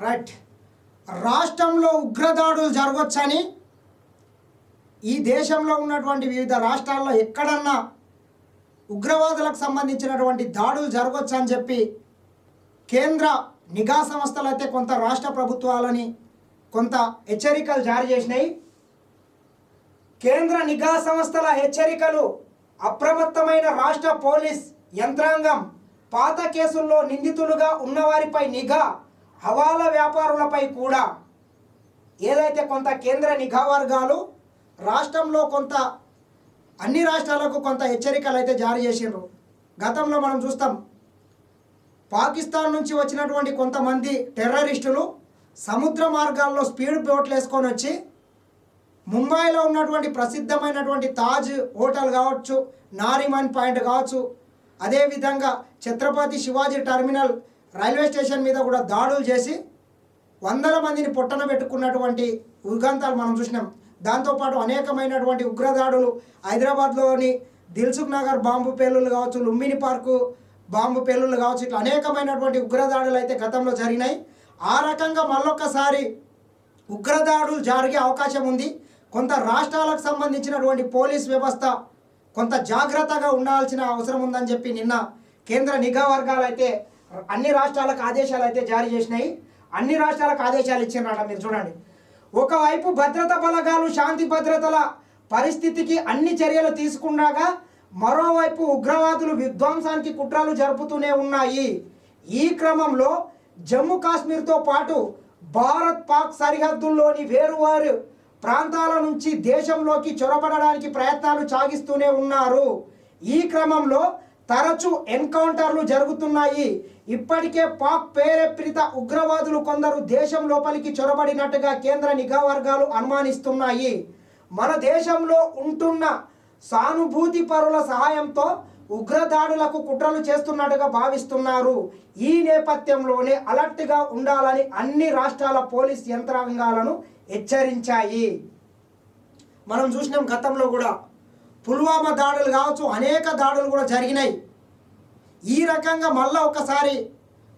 Right. రాష్ట్రంలో ఉగ్రదాడులు జరగవచ్చని ఈ దేశంలో ఉన్నటువంటి వివిధ రాష్ట్రాల్లో ఎక్కడన్నా ఉగ్రవాదులకు సంబంధించినటువంటి దాడులు జరగవచ్చని చెప్పి కేంద్ర నిఘా సంస్థలు అయితే కొంత రాష్ట్ర ప్రభుత్వాలని కొంత హెచ్చరికలు జారీ చేసినాయి. కేంద్ర నిఘా సంస్థల హెచ్చరికలు అప్రమత్తమైన రాష్ట్ర పోలీస్ యంత్రాంగం పాత కేసుల్లో నిందితులుగా ఉన్నవారిపై నిఘా, హవాలా వ్యాపారులపై కూడా ఏదైతే కొంత కేంద్ర నిఘా వర్గాలు రాష్ట్రంలో కొంత అన్ని రాష్ట్రాలకు కొంత హెచ్చరికలు అయితే జారీ చేసిండ్రు. గతంలో మనం చూస్తాం, పాకిస్తాన్ నుంచి వచ్చినటువంటి కొంతమంది టెర్రరిస్టులు సముద్ర మార్గాల్లో స్పీడ్ బోట్లు వేసుకొని వచ్చి ముంబైలో ఉన్నటువంటి ప్రసిద్ధమైనటువంటి తాజ్ హోటల్ కావచ్చు, నారిమన్ పాయింట్ కావచ్చు, అదేవిధంగా Chhatrapati Shivaji terminal railway station మీద కూడా దాడులు చేసి వందల మందిని పొట్టన పెట్టుకున్నటువంటి ఉదంతాలు మనం చూసినాం. దాంతోపాటు అనేకమైనటువంటి ఉగ్రదాడులు హైదరాబాద్లోని దిల్సుఖ్ నగర్ బాంబు పేలుళ్ళు కావచ్చు, లుంబిని పార్కు బాంబు పేలుళ్ళు కావచ్చు, ఇట్లా అనేకమైనటువంటి ఉగ్రదాడులు అయితే గతంలో జరిగినాయి. ఆ రకంగా మళ్ళొక్కసారి ఉగ్రదాడులు జరిగే అవకాశం ఉంది. కొంత రాష్ట్రాలకు సంబంధించినటువంటి పోలీస్ వ్యవస్థ కొంత జాగ్రత్తగా ఉండాల్సిన అవసరం ఉందని చెప్పి నిన్న కేంద్ర నిఘా వర్గాలు అయితే అన్ని రాష్ట్రాలకు ఆదేశాలు అయితే జారీ చేసినాయి. అన్ని రాష్ట్రాలకు ఆదేశాలు ఇచ్చినారట. మీరు చూడండి, ఒకవైపు భద్రతా బలగాలు శాంతి భద్రతల పరిస్థితికి అన్ని చర్యలు తీసుకున్నాగా మరోవైపు ఉగ్రవాదులు విధ్వంసానికి కుట్రలు జరుపుతూనే ఉన్నాయి. ఈ క్రమంలో జమ్మూ కాశ్మీర్తో పాటు భారత్ పాక్ సరిహద్దుల్లోని వేరువారు ప్రాంతాల నుంచి దేశంలోకి చొరబడడానికి ప్రయత్నాలు సాగిస్తూనే ఉన్నారు. ఈ క్రమంలో తరచూ ఎన్కౌంటర్లు జరుగుతున్నాయి. ఇప్పటికే పాక్ ప్రేరేపిత ఉగ్రవాదులు కొందరు దేశం లోపలికి చొరబడినట్టుగా కేంద్ర నిఘా వర్గాలు అనుమానిస్తున్నాయి. మన దేశంలో ఉంటున్న సానుభూతి పరుల సహాయంతో ఉగ్రదాడులకు కుట్రలు చేస్తున్నట్టుగా భావిస్తున్నారు. ఈ నేపథ్యంలోనే అలర్ట్గా ఉండాలని అన్ని రాష్ట్రాల పోలీస్ యంత్రాంగాలను హెచ్చరించాయి. మనం చూసినాం, గతంలో కూడా పుల్వామా దాడులు కావచ్చు, అనేక దాడులు కూడా జరిగినాయి. ఈ రకంగా మళ్ళీ ఒకసారి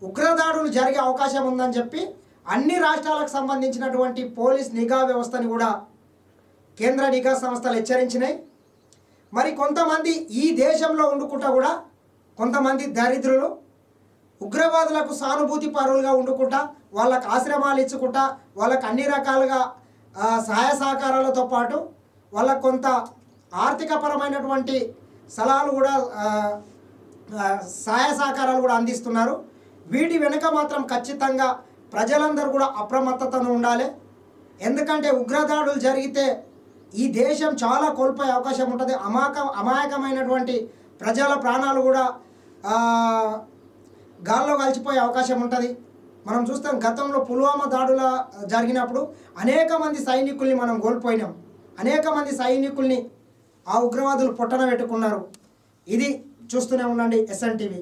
ఉగ్రదాడులు జరిగే అవకాశం ఉందని చెప్పి అన్ని రాష్ట్రాలకు సంబంధించినటువంటి పోలీస్ నిఘా వ్యవస్థని కూడా కేంద్ర నిఘా సంస్థలు హెచ్చరించినాయి. మరి కొంతమంది ఈ దేశంలో ఉండుకుంటా కూడా కొంతమంది దరిద్రులు ఉగ్రవాదులకు సానుభూతి పరులుగా ఉండుకుంటా వాళ్ళకు ఆశ్రమాలు ఇచ్చుకుంటా వాళ్ళకు అన్ని రకాలుగా సహాయ సహకారాలతో పాటు వాళ్ళకు కొంత ఆర్థికపరమైనటువంటి సలహాలు కూడా సహాయ సహకారాలు కూడా అందిస్తున్నారు. వీటి వెనుక మాత్రం ఖచ్చితంగా ప్రజలందరూ కూడా అప్రమత్తతను ఉండాలి. ఎందుకంటే ఉగ్రదాడులు జరిగితే ఈ దేశం చాలా కోల్పోయే అవకాశం ఉంటుంది. అమాయకమైనటువంటి ప్రజల ప్రాణాలు కూడా గాల్లో కలిసిపోయే అవకాశం ఉంటుంది. మనం చూస్తాం, గతంలో పుల్వామా దాడుల జరిగినప్పుడు అనేక మంది సైనికుల్ని మనం కోల్పోయినాం. అనేక మంది సైనికుల్ని ఆ ఉగ్రవాదులు పొట్టన పెట్టుకున్నారు. ఇది చూస్తూనే ఉండండి SN TV.